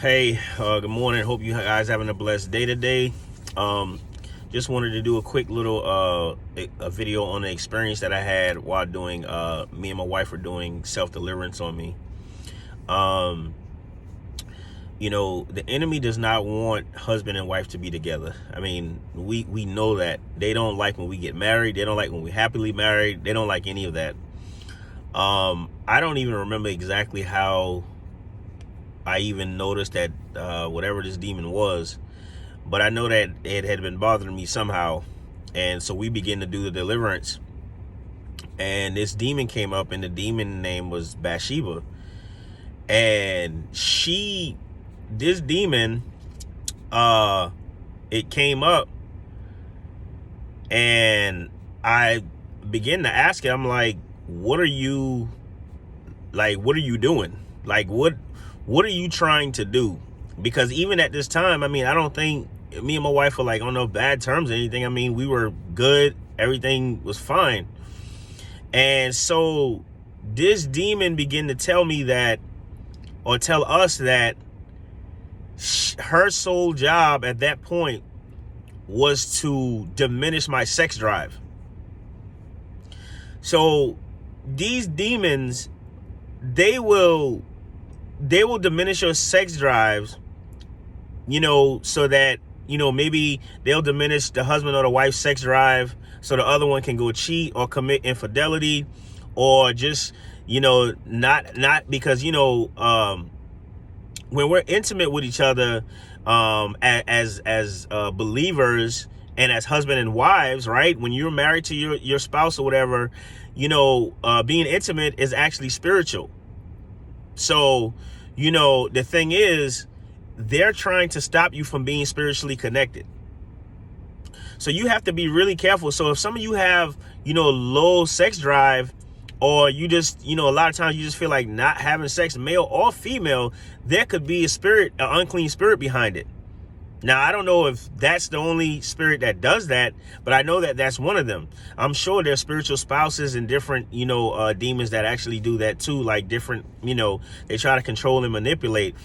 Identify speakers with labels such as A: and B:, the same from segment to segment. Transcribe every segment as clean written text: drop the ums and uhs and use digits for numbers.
A: Hey, good morning. Hope you guys having a blessed day today. Just wanted to do a quick little a video on the experience that I had while doing me and my wife were doing self-deliverance on me. You know, the enemy does not want husband and wife to be together. I mean, we know that. They don't like when we get married. They don't like when we're happily married. They don't like any of that. I don't even remember exactly how I even noticed that whatever this demon was, but I know that it had been bothering me somehow. And so we began to do the deliverance, and this demon came up, and the demon name was Bathsheba. And this demon, it came up, and I began to ask it, I'm like, what are you doing? Like, what are you trying to do? Because even at this time, I mean, I don't think me and my wife were like on no bad terms or anything. I mean, we were good. Everything was fine. And so this demon began to tell me that, or tell us that her sole job at that point was to diminish my sex drive. So these demons, they will diminish your sex drives, you know, so that, you know, maybe they'll diminish the husband or the wife's sex drive so the other one can go cheat or commit infidelity, or just, you know, not because, you know, when we're intimate with each other, as believers and as husband and wives, right? When you're married to your spouse or whatever, you know, being intimate is actually spiritual. So, you know, the thing is, they're trying to stop you from being spiritually connected. So you have to be really careful. So if some of you have, you know, low sex drive, or you just, you know, a lot of times you just feel like not having sex, male or female, there could be an unclean spirit behind it. Now, I don't know if that's the only spirit that does that, but I know that that's one of them. I'm sure there's spiritual spouses and different, you know, demons that actually do that too, like different, you know, they try to control and manipulate.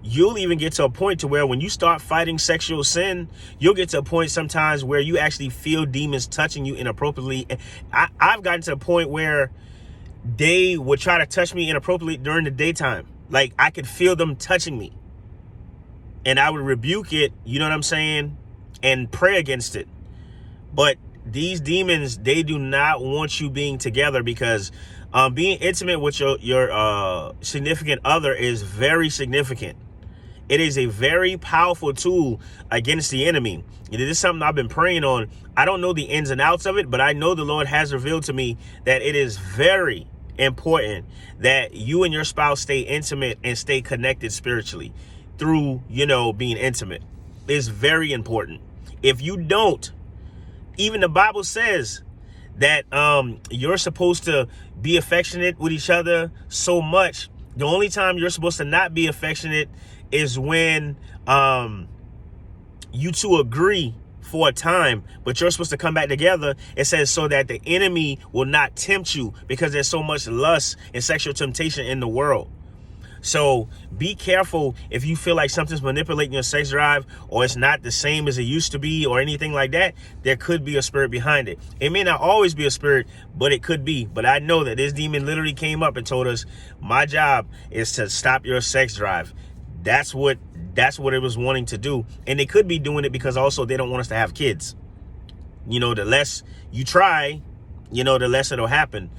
A: You'll even get to a point to where when you start fighting sexual sin, you'll get to a point sometimes where you actually feel demons touching you inappropriately. I've gotten to a point where they would try to touch me inappropriately during the daytime. Like, I could feel them touching me. And I would rebuke it, you know what I'm saying, and pray against it. But these demons, they do not want you being together, because being intimate with your significant other is very significant. It is a very powerful tool against the enemy. This is something I've been praying on. I don't know the ins and outs of it, but I know the Lord has revealed to me that it is very important that you and your spouse stay intimate and stay connected spiritually through, you know, being intimate. Is very important. If you don't, even the Bible says that you're supposed to be affectionate with each other so much. The only time you're supposed to not be affectionate is when you two agree for a time, but you're supposed to come back together. It says so that the enemy will not tempt you, because there's so much lust and sexual temptation in the world. So be careful if you feel like something's manipulating your sex drive, or it's not the same as it used to be, or anything like that. There could be a spirit behind it. It may not always be a spirit, but it could be. But I know that this demon literally came up and told us, my job is to stop your sex drive. That's what it was wanting to do. And they could be doing it because also they don't want us to have kids. You know, the less you try, you know, the less it'll happen.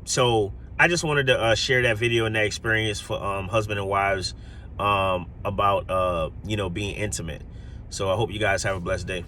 A: So I just wanted to share that video and that experience for husband and wives about, you know, being intimate. So I hope you guys have a blessed day.